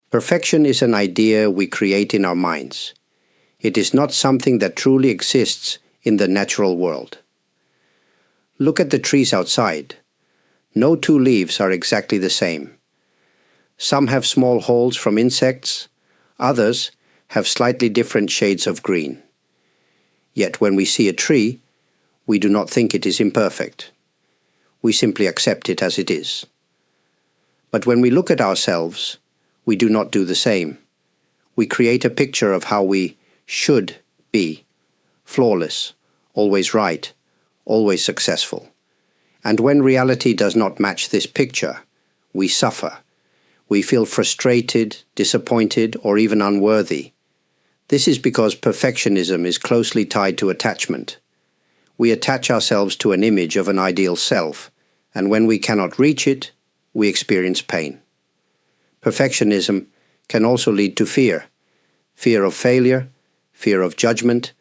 Perfection is an idea we create in our minds. It is not something that truly exists in the natural world. Look at the trees outside. No two leaves are exactly the same. Some have small holes from insects, others have slightly different shades of green. Yet when we see a tree, we do not think it is imperfect. We simply accept it as it is. But when we look at ourselves, we do not do the same. We create a picture of how we should be, flawless, always right, always successful. And when reality does not match this picture, we suffer. We feel frustrated, disappointed, or even unworthy. This is because perfectionism is closely tied to attachment. We attach ourselves to an image of an ideal self, and when we cannot reach it, we experience pain. Perfectionism can also lead to fear. Fear of failure, fear of judgment,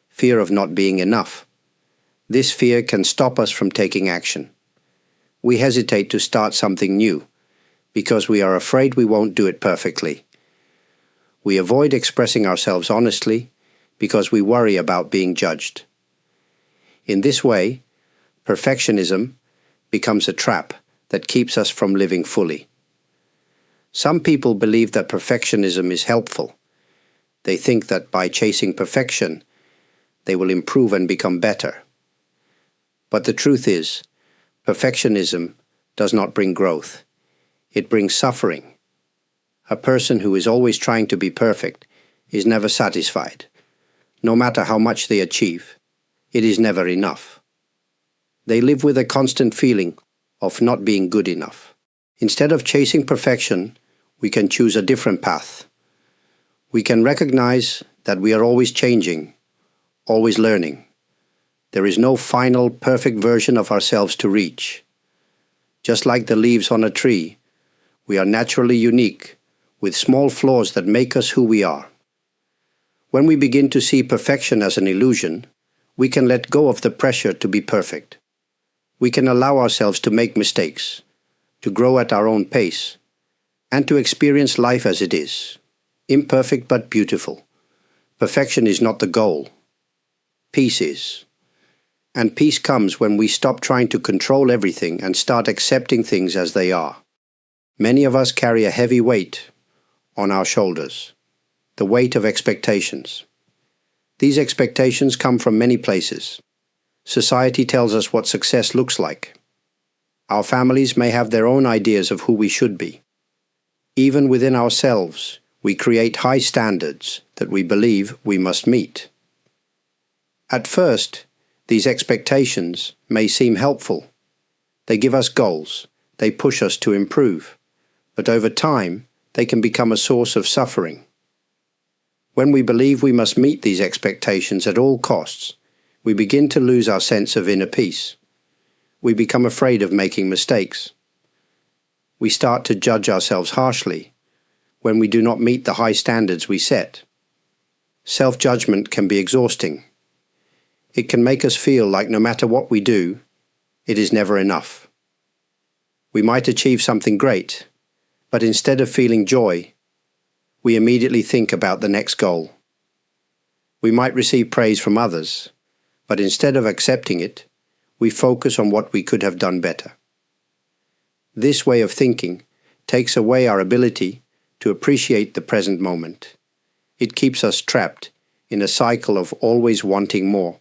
fear of not being enough. This fear can stop us from taking action. We hesitate to start something new because we are afraid we won't do it perfectly. We avoid expressing ourselves honestly because we worry about being judged. In this way, perfectionism becomes a trap that keeps us from living fully. Some people believe that perfectionism is helpful. They think that by chasing perfection, they will improve and become better. But the truth is, perfectionism does not bring growth. It brings suffering. A person who is always trying to be perfect is never satisfied. No matter how much they achieve, it is never enough. They live with a constant feeling of not being good enough. Instead of chasing perfection, we can choose a different path. We can recognize that we are always changing, always learning. There is no final, perfect version of ourselves to reach. Just like the leaves on a tree, we are naturally unique, with small flaws that make us who we are. When we begin to see perfection as an illusion, we can let go of the pressure to be perfect. We can allow ourselves to make mistakes, to grow at our own pace, and to experience life as it is, imperfect but beautiful. Perfection is not the goal. Peace is. And peace comes when we stop trying to control everything and start accepting things as they are. Many of us carry a heavy weight on our shoulders, the weight of expectations. These expectations come from many places. Society tells us what success looks like. Our families may have their own ideas of who we should be. Even within ourselves, we create high standards that we believe we must meet. At first, these expectations may seem helpful. They give us goals, they push us to improve, but over time, they can become a source of suffering. When we believe we must meet these expectations at all costs, we begin to lose our sense of inner peace. We become afraid of making mistakes. We start to judge ourselves harshly when we do not meet the high standards we set. Self-judgment can be exhausting. It can make us feel like no matter what we do, it is never enough. We might achieve something great, but instead of feeling joy, we immediately think about the next goal. We might receive praise from others, but instead of accepting it, we focus on what we could have done better. This way of thinking takes away our ability to appreciate the present moment. It keeps us trapped in a cycle of always wanting more,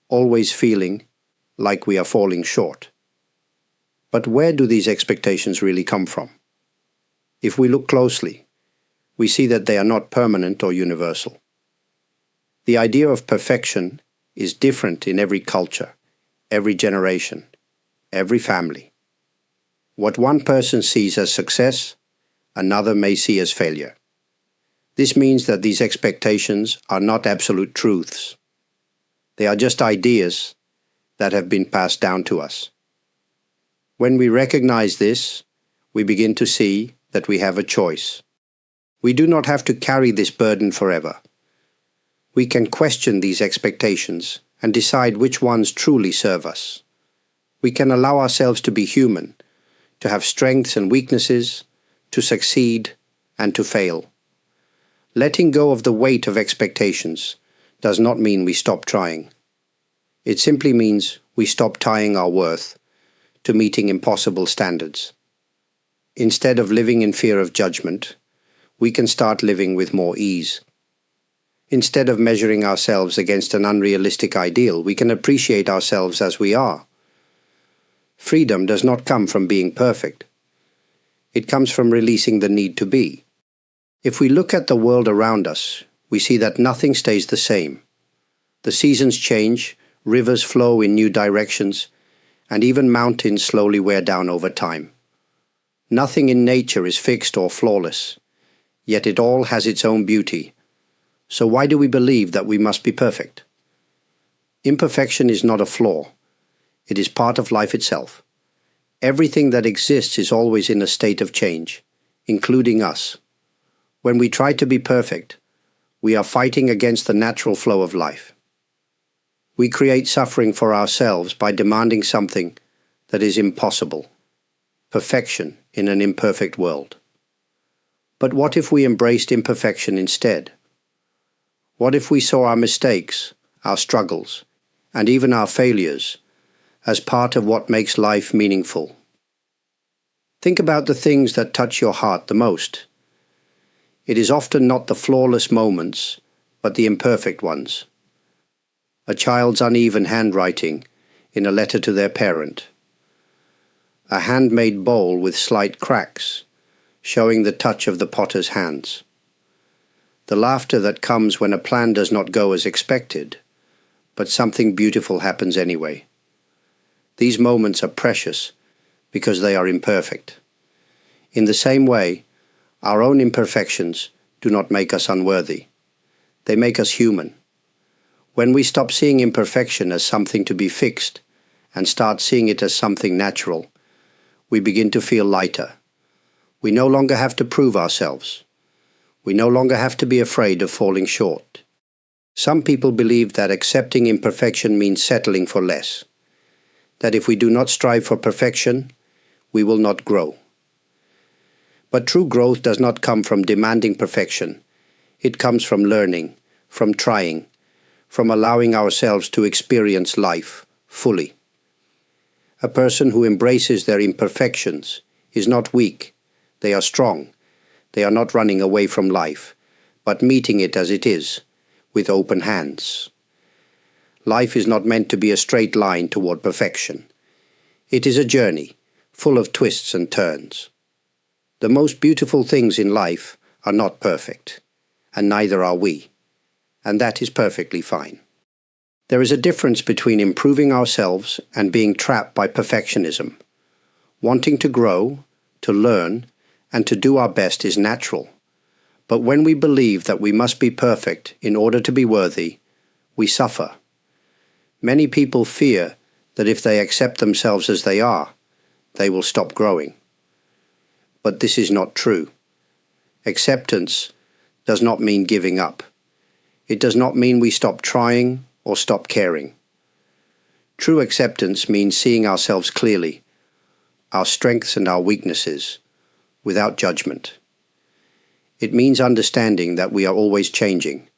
always feeling like we are falling short. But where do these expectations really come from? If we look closely, we see that they are not permanent or universal. The idea of perfection is different in every culture, every generation, every family. What one person sees as success, another may see as failure. This means that these expectations are not absolute truths. They are just ideas that have been passed down to us. When we recognize this, we begin to see that we have a choice. We do not have to carry this burden forever. We can question these expectations and decide which ones truly serve us. We can allow ourselves to be human, to have strengths and weaknesses, to succeed, and to fail. Letting go of the weight of expectations does not mean we stop trying. It simply means we stop tying our worth to meeting impossible standards. Instead of living in fear of judgment, we can start living with more ease. Instead of measuring ourselves against an unrealistic ideal, we can appreciate ourselves as we are. Freedom does not come from being perfect. It comes from releasing the need to be. If we look at the world around us, we see that nothing stays the same. The seasons change, rivers flow in new directions, and even mountains slowly wear down over time. Nothing in nature is fixed or flawless, yet it all has its own beauty. So why do we believe that we must be perfect? Imperfection is not a flaw. It is part of life itself. Everything that exists is always in a state of change, including us. When we try to be perfect, we are fighting against the natural flow of life. We create suffering for ourselves by demanding something that is impossible. Perfection in an imperfect world. But what if we embraced imperfection instead? What if we saw our mistakes, our struggles, and even our failures as part of what makes life meaningful? Think about the things that touch your heart the most. It is often not the flawless moments, but the imperfect ones. A child's uneven handwriting in a letter to their parent. A handmade bowl with slight cracks, showing the touch of the potter's hands. The laughter that comes when a plan does not go as expected, but something beautiful happens anyway. These moments are precious because they are imperfect. In the same way, our own imperfections do not make us unworthy. They make us human. When we stop seeing imperfection as something to be fixed and start seeing it as something natural, we begin to feel lighter. We no longer have to prove ourselves. We no longer have to be afraid of falling short. Some people believe that accepting imperfection means settling for less. That if we do not strive for perfection, we will not grow. But true growth does not come from demanding perfection. It comes from learning, from trying, from allowing ourselves to experience life fully. A person who embraces their imperfections is not weak. They are strong. They are not running away from life, but meeting it as it is, with open hands. Life is not meant to be a straight line toward perfection. It is a journey, full of twists and turns. The most beautiful things in life are not perfect, and neither are we, and that is perfectly fine. There is a difference between improving ourselves and being trapped by perfectionism. Wanting to grow, to learn, and to do our best is natural. But when we believe that we must be perfect in order to be worthy, we suffer. Many people fear that if they accept themselves as they are, they will stop growing. But this is not true. Acceptance does not mean giving up. It does not mean we stop trying or stop caring. True acceptance means seeing ourselves clearly, our strengths and our weaknesses, without judgment. It means understanding that we are always changing,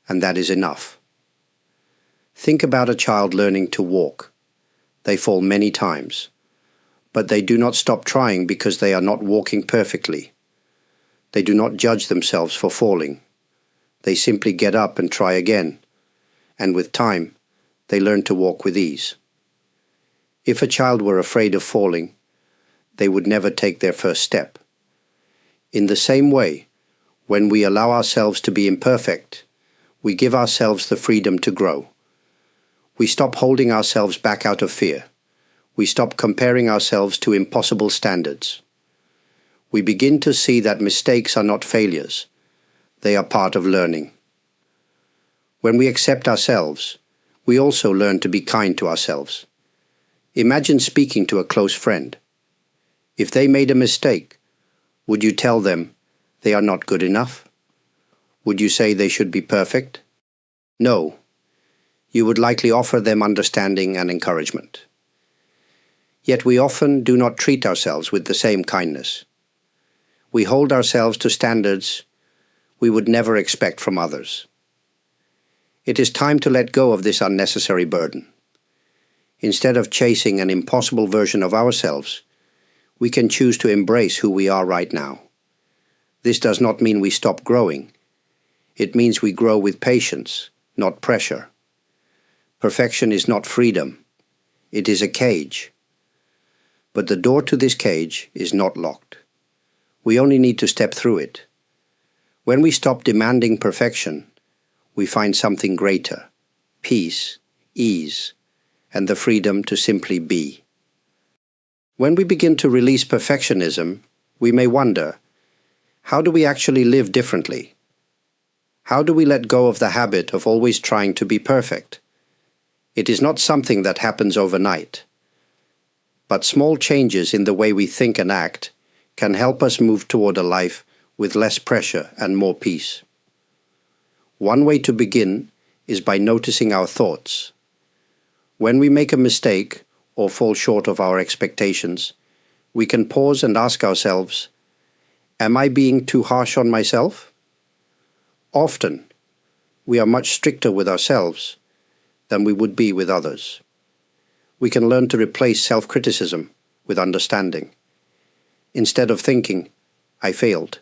and that is enough. Think about a child learning to walk. They fall many times, but they do not stop trying because they are not walking perfectly. They do not judge themselves for falling. They simply get up and try again, and with time, they learn to walk with ease. If a child were afraid of falling, they would never take their first step. In the same way, when we allow ourselves to be imperfect, we give ourselves the freedom to grow. We stop holding ourselves back out of fear. We stop comparing ourselves to impossible standards. We begin to see that mistakes are not failures. They are part of learning. When we accept ourselves, we also learn to be kind to ourselves. Imagine speaking to a close friend. If they made a mistake, would you tell them they are not good enough? Would you say they should be perfect? No. You would likely offer them understanding and encouragement. Yet we often do not treat ourselves with the same kindness. We hold ourselves to standards we would never expect from others. It is time to let go of this unnecessary burden. Instead of chasing an impossible version of ourselves, we can choose to embrace who we are right now. This does not mean we stop growing. It means we grow with patience, not pressure. Perfection is not freedom. It is a cage. But the door to this cage is not locked. We only need to step through it. When we stop demanding perfection, we find something greater: peace, ease, and the freedom to simply be. When we begin to release perfectionism, we may wonder, how do we actually live differently? How do we let go of the habit of always trying to be perfect? It is not something that happens overnight. But small changes in the way we think and act can help us move toward a life with less pressure and more peace. One way to begin is by noticing our thoughts. When we make a mistake or fall short of our expectations, we can pause and ask ourselves, am I being too harsh on myself? Often, we are much stricter with ourselves than we would be with others. We can learn to replace self-criticism with understanding. Instead of thinking, I failed,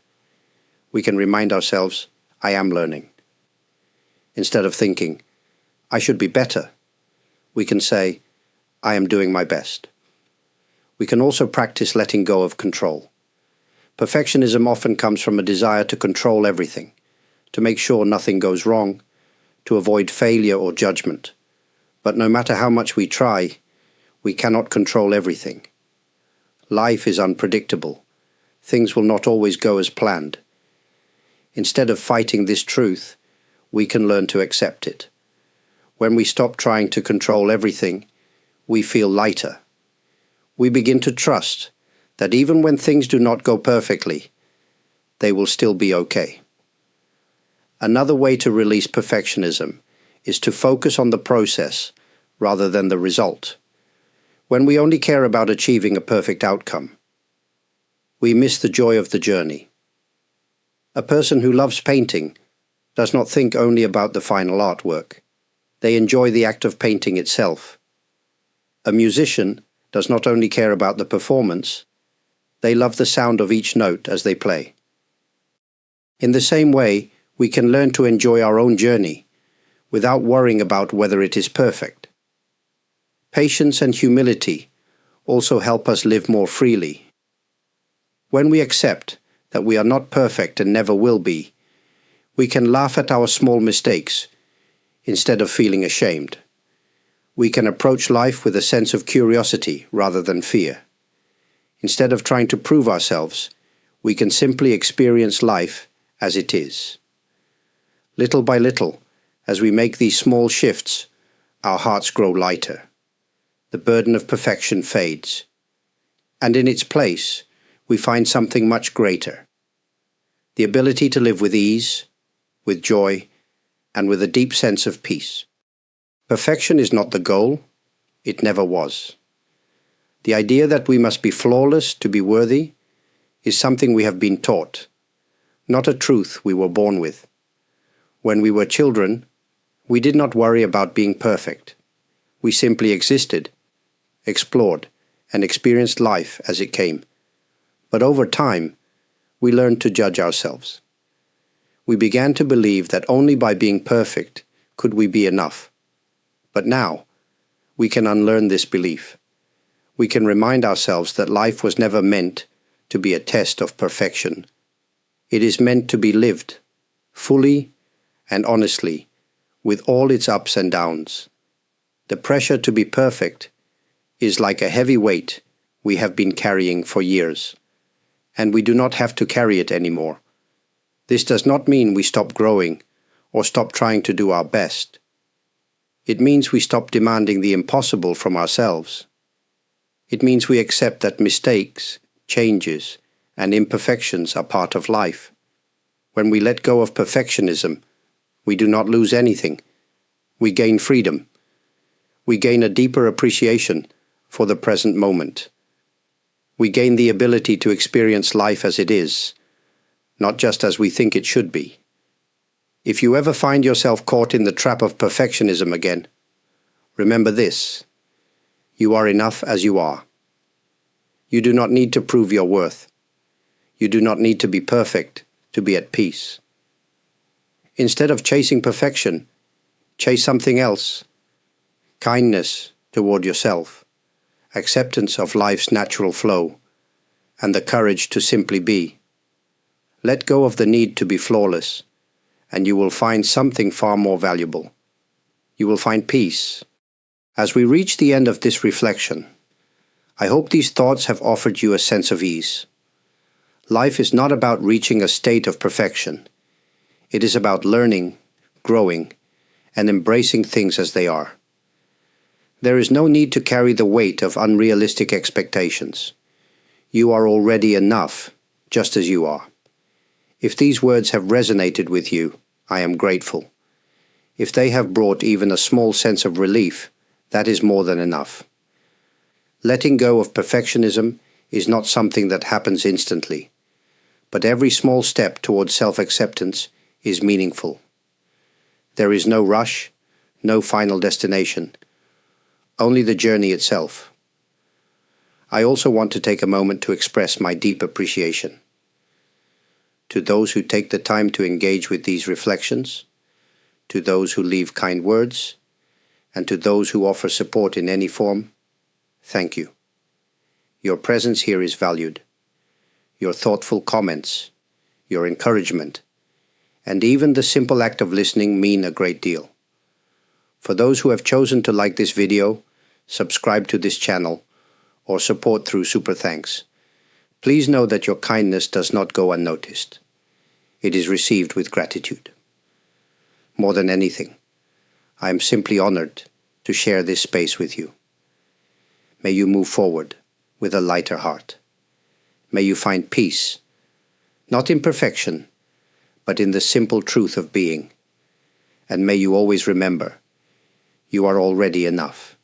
we can remind ourselves, I am learning. Instead of thinking, I should be better, we can say, I am doing my best. We can also practice letting go of control. Perfectionism often comes from a desire to control everything, to make sure nothing goes wrong, to avoid failure or judgment. But no matter how much we try, we cannot control everything. Life is unpredictable. Things will not always go as planned. Instead of fighting this truth, we can learn to accept it. When we stop trying to control everything, we feel lighter. We begin to trust that even when things do not go perfectly, they will still be okay. Another way to release perfectionism is to focus on the process rather than the result. When we only care about achieving a perfect outcome, we miss the joy of the journey. A person who loves painting does not think only about the final artwork. They enjoy the act of painting itself. A musician does not only care about the performance, they love the sound of each note as they play. In the same way, we can learn to enjoy our own journey without worrying about whether it is perfect. Patience and humility also help us live more freely. When we accept that we are not perfect and never will be, we can laugh at our small mistakes instead of feeling ashamed. We can approach life with a sense of curiosity rather than fear. Instead of trying to prove ourselves, we can simply experience life as it is. Little by little, as we make these small shifts, our hearts grow lighter. The burden of perfection fades, and in its place, we find something much greater: the ability to live with ease, with joy, and with a deep sense of peace. Perfection is not the goal. It never was. The idea that we must be flawless to be worthy is something we have been taught, not a truth we were born with. When we were children, we did not worry about being perfect. We simply existed, explored, and experienced life as it came. But over time, we learned to judge ourselves. We began to believe that only by being perfect could we be enough. But now, we can unlearn this belief. We can remind ourselves that life was never meant to be a test of perfection. It is meant to be lived, fully and honestly, with all its ups and downs. The pressure to be perfect is like a heavy weight we have been carrying for years, and we do not have to carry it anymore. This does not mean we stop growing or stop trying to do our best. It means we stop demanding the impossible from ourselves. It means we accept that mistakes, changes, and imperfections are part of life. When we let go of perfectionism, we do not lose anything. We gain freedom. We gain a deeper appreciation for the present moment. We gain the ability to experience life as it is, not just as we think it should be. If you ever find yourself caught in the trap of perfectionism again, remember this: you are enough as you are. You do not need to prove your worth. You do not need to be perfect to be at peace. Instead of chasing perfection, chase something else: kindness toward yourself, acceptance of life's natural flow, and the courage to simply be. Let go of the need to be flawless, and you will find something far more valuable. You will find peace. As we reach the end of this reflection, I hope these thoughts have offered you a sense of ease. Life is not about reaching a state of perfection. It is about learning, growing, and embracing things as they are. There is no need to carry the weight of unrealistic expectations. You are already enough, just as you are. If these words have resonated with you, I am grateful. If they have brought even a small sense of relief, that is more than enough. Letting go of perfectionism is not something that happens instantly, but every small step towards self-acceptance is meaningful. There is no rush, no final destination, only the journey itself. I also want to take a moment to express my deep appreciation to those who take the time to engage with these reflections, to those who leave kind words, and to those who offer support in any form. Thank you. Your presence here is valued. Your thoughtful comments, your encouragement, and even the simple act of listening mean a great deal. For those who have chosen to like this video, subscribe to this channel, or support through Super Thanks, please know that your kindness does not go unnoticed. It is received with gratitude. More than anything, I am simply honored to share this space with you. May you move forward with a lighter heart. May you find peace, not in perfection, but in the simple truth of being. And may you always remember, you are already enough.